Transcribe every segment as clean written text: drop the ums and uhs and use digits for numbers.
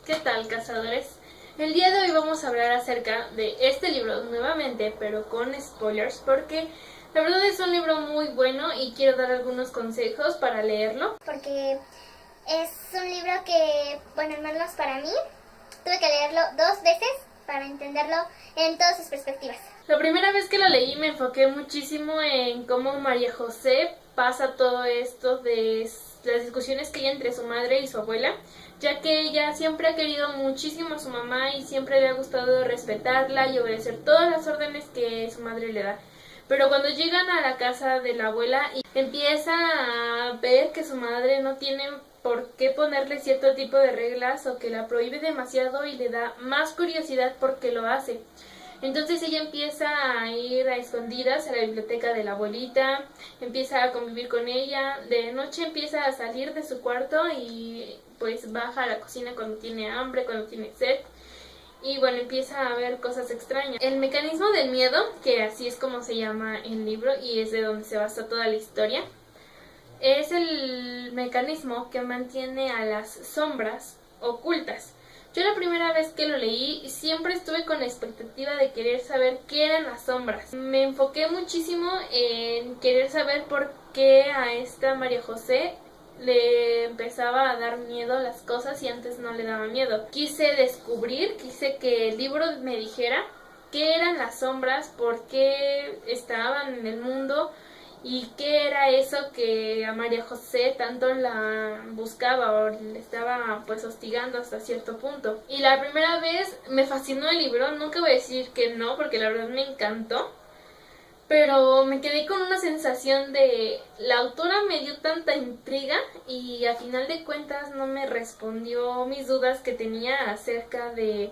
¿Qué tal, cazadores? El día de hoy vamos a hablar acerca de este libro nuevamente, pero con spoilers, porque la verdad es un libro muy bueno y quiero dar algunos consejos para leerlo. Porque es un libro que, bueno, al menos para mí, tuve que leerlo 2 veces para entenderlo en todas sus perspectivas. La primera vez que lo leí me enfoqué muchísimo en cómo María José pasa todo esto de las discusiones que hay entre su madre y su abuela, ya que ella siempre ha querido muchísimo a su mamá y siempre le ha gustado respetarla y obedecer todas las órdenes que su madre le da. Pero cuando llegan a la casa de la abuela y empieza a ver que su madre no tiene por qué ponerle cierto tipo de reglas o que la prohíbe demasiado y le da más curiosidad porque lo hace. Entonces ella empieza a ir a escondidas a la biblioteca de la abuelita, empieza a convivir con ella, de noche empieza a salir de su cuarto y pues baja a la cocina cuando tiene hambre, cuando tiene sed. Y bueno, empieza a ver cosas extrañas. El mecanismo del miedo, que así es como se llama el libro y es de donde se basa toda la historia, es el mecanismo que mantiene a las sombras ocultas. Yo la primera vez que lo leí siempre estuve con la expectativa de querer saber qué eran las sombras. Me enfoqué muchísimo en querer saber por qué a esta María José le empezaba a dar miedo las cosas y antes no le daba miedo. Quise descubrir, quise que el libro me dijera qué eran las sombras, por qué estaban en el mundo y qué era eso que a María José tanto la buscaba o le estaba pues hostigando hasta cierto punto. Y la primera vez me fascinó el libro, nunca voy a decir que no porque la verdad me encantó, pero me quedé con una sensación de la autora me dio tanta intriga y a final de cuentas no me respondió mis dudas que tenía acerca de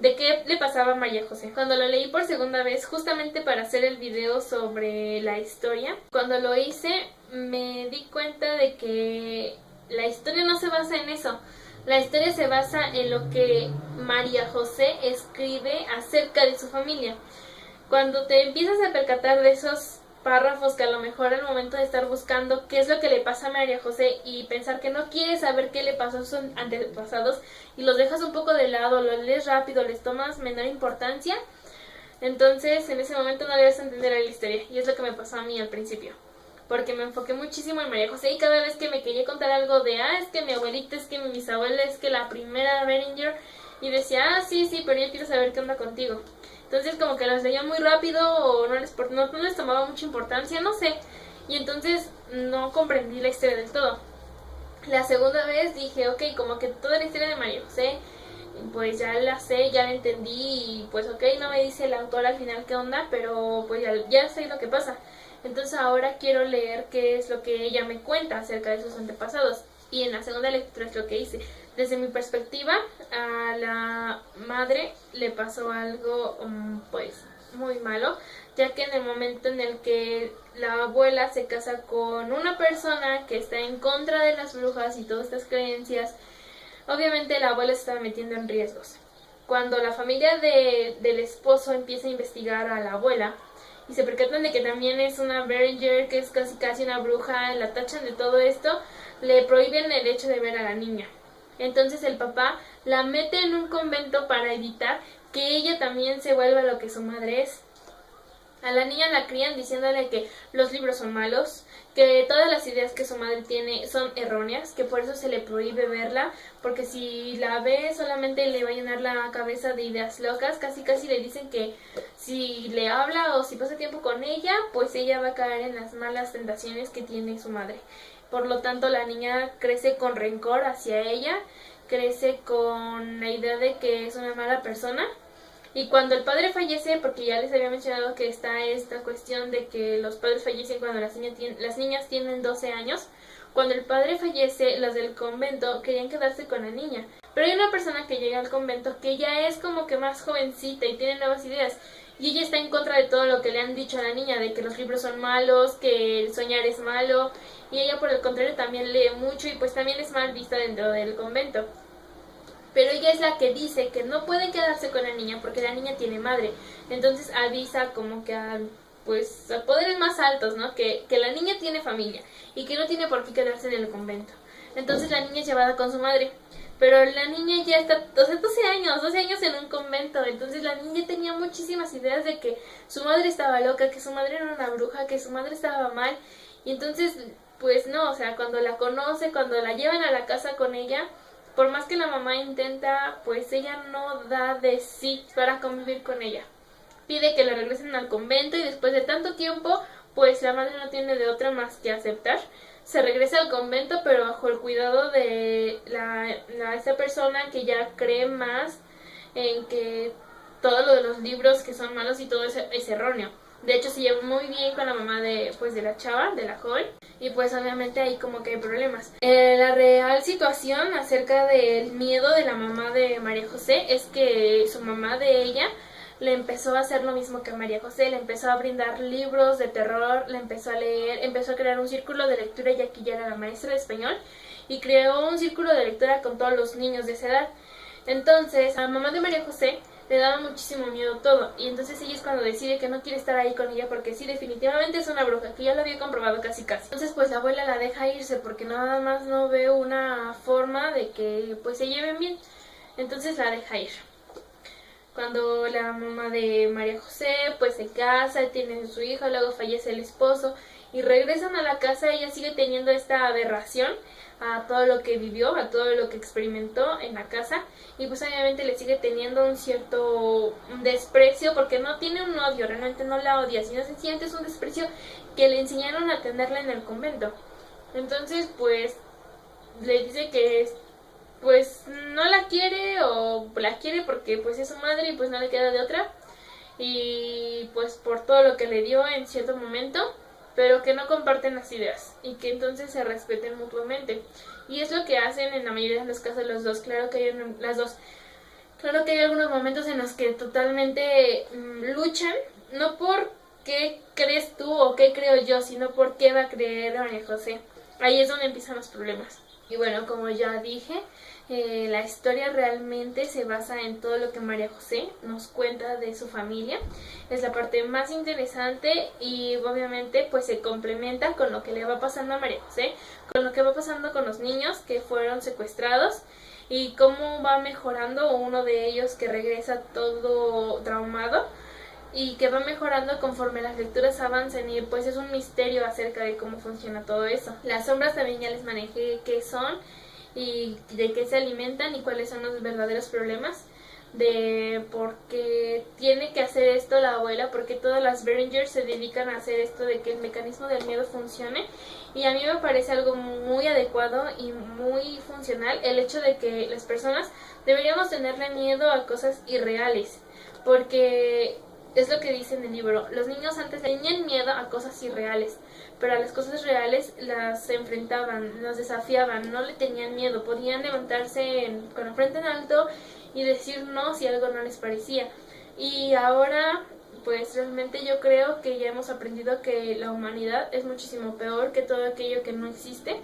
qué le pasaba a María José. Cuando lo leí por segunda vez, justamente para hacer el video sobre la historia, cuando lo hice me di cuenta de que la historia no se basa en eso. La historia se basa en lo que María José escribe acerca de su familia. Cuando te empiezas a percatar de esos párrafos que a lo mejor al momento de estar buscando qué es lo que le pasa a María José y pensar que no quieres saber qué le pasó a sus antepasados y los dejas un poco de lado, los lees rápido, les tomas menor importancia, entonces en ese momento no le vas a entender a la historia y es lo que me pasó a mí al principio. Porque me enfoqué muchísimo en María José y cada vez que me quería contar algo de, es que mi abuelita, es que mi bisabuela, es que la primera Beringer, y decía, sí, pero yo quiero saber qué onda contigo. Entonces como que las leía muy rápido o no les tomaba mucha importancia, no sé. Y entonces no comprendí la historia del todo. La segunda vez dije, ok, como que toda la historia de María José, pues ya la sé, ya la entendí y pues ok, no me dice la autora al final qué onda, pero pues ya sé lo que pasa. Entonces ahora quiero leer qué es lo que ella me cuenta acerca de sus antepasados. Y en la segunda lectura es lo que hice. Desde mi perspectiva, a la madre le pasó algo pues muy malo, ya que en el momento en el que la abuela se casa con una persona que está en contra de las brujas y todas estas creencias, obviamente la abuela se estaba metiendo en riesgos. Cuando la familia del esposo empieza a investigar a la abuela y se percatan de que también es una Beringer, que es casi una bruja, la tachan de todo esto, le prohíben el hecho de ver a la niña. Entonces el papá la mete en un convento para evitar que ella también se vuelva lo que su madre es. A la niña la crían diciéndole que los libros son malos, que todas las ideas que su madre tiene son erróneas, que por eso se le prohíbe verla, porque si la ve solamente le va a llenar la cabeza de ideas locas, casi le dicen que si le habla o si pasa tiempo con ella, pues ella va a caer en las malas tentaciones que tiene su madre. Por lo tanto, la niña crece con rencor hacia ella, crece con la idea de que es una mala persona. Y cuando el padre fallece, porque ya les había mencionado que está esta cuestión de que los padres fallecen cuando las niñas tienen 12 años, cuando el padre fallece, las del convento querían quedarse con la niña. Pero hay una persona que llega al convento que ya es como que más jovencita y tiene nuevas ideas. Y ella está en contra de todo lo que le han dicho a la niña, de que los libros son malos, que el soñar es malo. Y ella por el contrario también lee mucho y pues también es mal vista dentro del convento. Pero ella es la que dice que no puede quedarse con la niña porque la niña tiene madre. Entonces avisa como que a poderes más altos, ¿no? Que la niña tiene familia y que no tiene por qué quedarse en el convento. Entonces la niña es llevada con su madre. Pero la niña ya está, o sea, 12 años en un convento. Entonces la niña tenía muchísimas ideas de que su madre estaba loca, que su madre era una bruja, que su madre estaba mal. Y entonces, pues no, o sea, cuando la conoce, cuando la llevan a la casa con ella, por más que la mamá intenta, pues ella no da de sí para convivir con ella. Pide que la regresen al convento y después de tanto tiempo, pues la madre no tiene de otra más que aceptar. Se regresa al convento, pero bajo el cuidado de esta persona que ya cree más en que todo lo de los libros que son malos y todo eso es erróneo. De hecho, se lleva muy bien con la mamá de la chava, de la joven, y pues obviamente ahí como que hay problemas. La real situación acerca del miedo de la mamá de María José es que su mamá de ella le empezó a hacer lo mismo que María José, le empezó a brindar libros de terror, le empezó a leer, empezó a crear un círculo de lectura, ya que ya era la maestra de español, y creó un círculo de lectura con todos los niños de esa edad. Entonces, a la mamá de María José le daba muchísimo miedo todo, y entonces ella es cuando decide que no quiere estar ahí con ella porque sí, definitivamente es una bruja, que ya lo había comprobado casi. Entonces pues la abuela la deja irse porque nada más no ve una forma de que pues se lleven bien, entonces la deja ir. Cuando la mamá de María José pues se casa, tiene su hija, luego fallece el esposo y regresan a la casa, ella sigue teniendo esta aberración a todo lo que vivió, a todo lo que experimentó en la casa, y pues obviamente le sigue teniendo un cierto desprecio, porque no tiene un odio, realmente no la odia, sino sencillamente es un desprecio que le enseñaron a tenerla en el convento. Entonces pues le dice que pues no la quiere, o la quiere porque pues es su madre y pues no le queda de otra, y pues por todo lo que le dio en cierto momento, pero que no comparten las ideas y que entonces se respeten mutuamente. Y es lo que hacen en la mayoría de los casos los dos. Claro que hay las dos. Claro que hay algunos momentos en los que totalmente luchan, no por qué crees tú o qué creo yo, sino por qué va a creer María José. Ahí es donde empiezan los problemas. Y bueno, como ya dije, la historia realmente se basa en todo lo que María José nos cuenta de su familia. Es la parte más interesante y obviamente pues se complementa con lo que le va pasando a María José, con lo que va pasando con los niños que fueron secuestrados y cómo va mejorando uno de ellos que regresa todo traumado y que va mejorando conforme las lecturas avanzan, y pues es un misterio acerca de cómo funciona todo eso. Las sombras también ya les manejé qué son y de qué se alimentan y cuáles son los verdaderos problemas de por qué tiene que hacer esto la abuela, porque todas las Beringers se dedican a hacer esto de que el mecanismo del miedo funcione, y a mí me parece algo muy adecuado y muy funcional el hecho de que las personas deberíamos tenerle miedo a cosas irreales, porque es lo que dice en el libro, los niños antes tenían miedo a cosas irreales, pero a las cosas reales las enfrentaban, las desafiaban, no le tenían miedo, podían levantarse con la frente en alto y decir no si algo no les parecía. Y ahora pues realmente yo creo que ya hemos aprendido que la humanidad es muchísimo peor que todo aquello que no existe,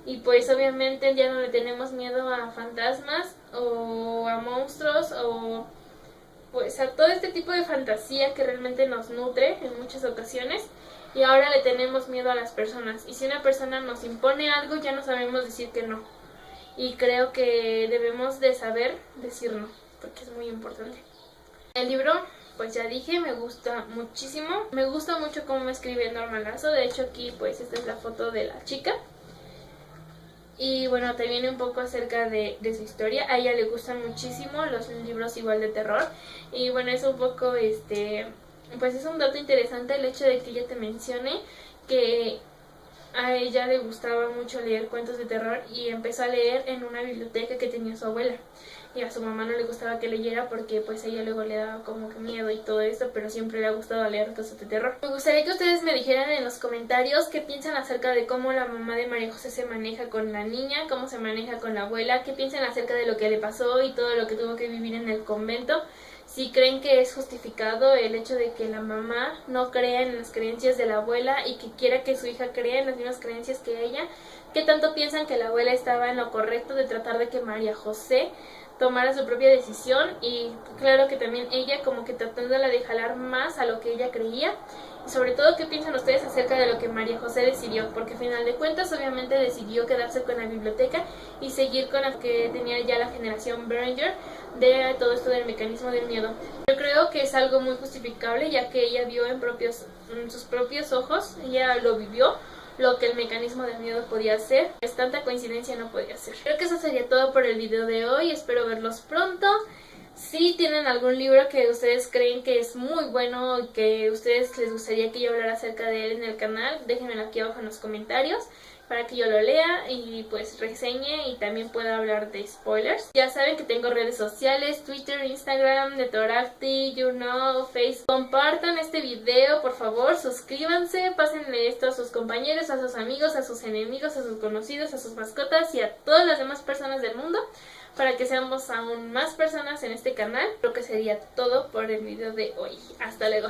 y pues obviamente ya no le tenemos miedo a fantasmas o a monstruos o pues a todo este tipo de fantasía que realmente nos nutre en muchas ocasiones, y ahora le tenemos miedo a las personas, y si una persona nos impone algo ya no sabemos decir que no, y creo que debemos de saber decir no, porque es muy importante. El libro, pues ya dije, me gusta muchísimo, me gusta mucho cómo escribe Norma Lazo. De hecho aquí pues esta es la foto de la chica. Y bueno, te viene un poco acerca de su historia. A ella le gustan muchísimo los libros igual de terror. Y bueno, es un poco, pues es un dato interesante el hecho de que ella te mencione que a ella le gustaba mucho leer cuentos de terror y empezó a leer en una biblioteca que tenía su abuela. Y a su mamá no le gustaba que leyera porque pues a ella luego le daba como que miedo y todo esto, pero siempre le ha gustado leer cosas de terror. Me gustaría que ustedes me dijeran en los comentarios qué piensan acerca de cómo la mamá de María José se maneja con la niña, cómo se maneja con la abuela, qué piensan acerca de lo que le pasó y todo lo que tuvo que vivir en el convento. Si creen que es justificado el hecho de que la mamá no crea en las creencias de la abuela y que quiera que su hija crea en las mismas creencias que ella. qué tanto piensan que la abuela estaba en lo correcto de tratar de que María José tomara su propia decisión, y claro que también ella como que tratándola de jalar más a lo que ella creía, y sobre todo qué piensan ustedes acerca de lo que María José decidió, porque al final de cuentas obviamente decidió quedarse con la biblioteca y seguir con la que tenía ya la generación Beranger de todo esto del mecanismo del miedo. Yo creo que es algo muy justificable, ya que ella vio en sus propios ojos, ella lo vivió, lo que el mecanismo del miedo podía hacer. Es tanta coincidencia, no podía ser. Creo que eso sería todo por el video de hoy. Espero verlos pronto. Si tienen algún libro que ustedes creen que es muy bueno y que a ustedes les gustaría que yo hablara acerca de él en el canal, déjenmelo aquí abajo en los comentarios para que yo lo lea y pues reseñe y también pueda hablar de spoilers. Ya saben que tengo redes sociales, Twitter, Instagram, Netoracti, Facebook. Compartan este video, por favor, suscríbanse, pásenle esto a sus compañeros, a sus amigos, a sus enemigos, a sus conocidos, a sus mascotas y a todas las demás personas del mundo, para que seamos aún más personas en este canal. Creo que sería todo por el video de hoy. Hasta luego.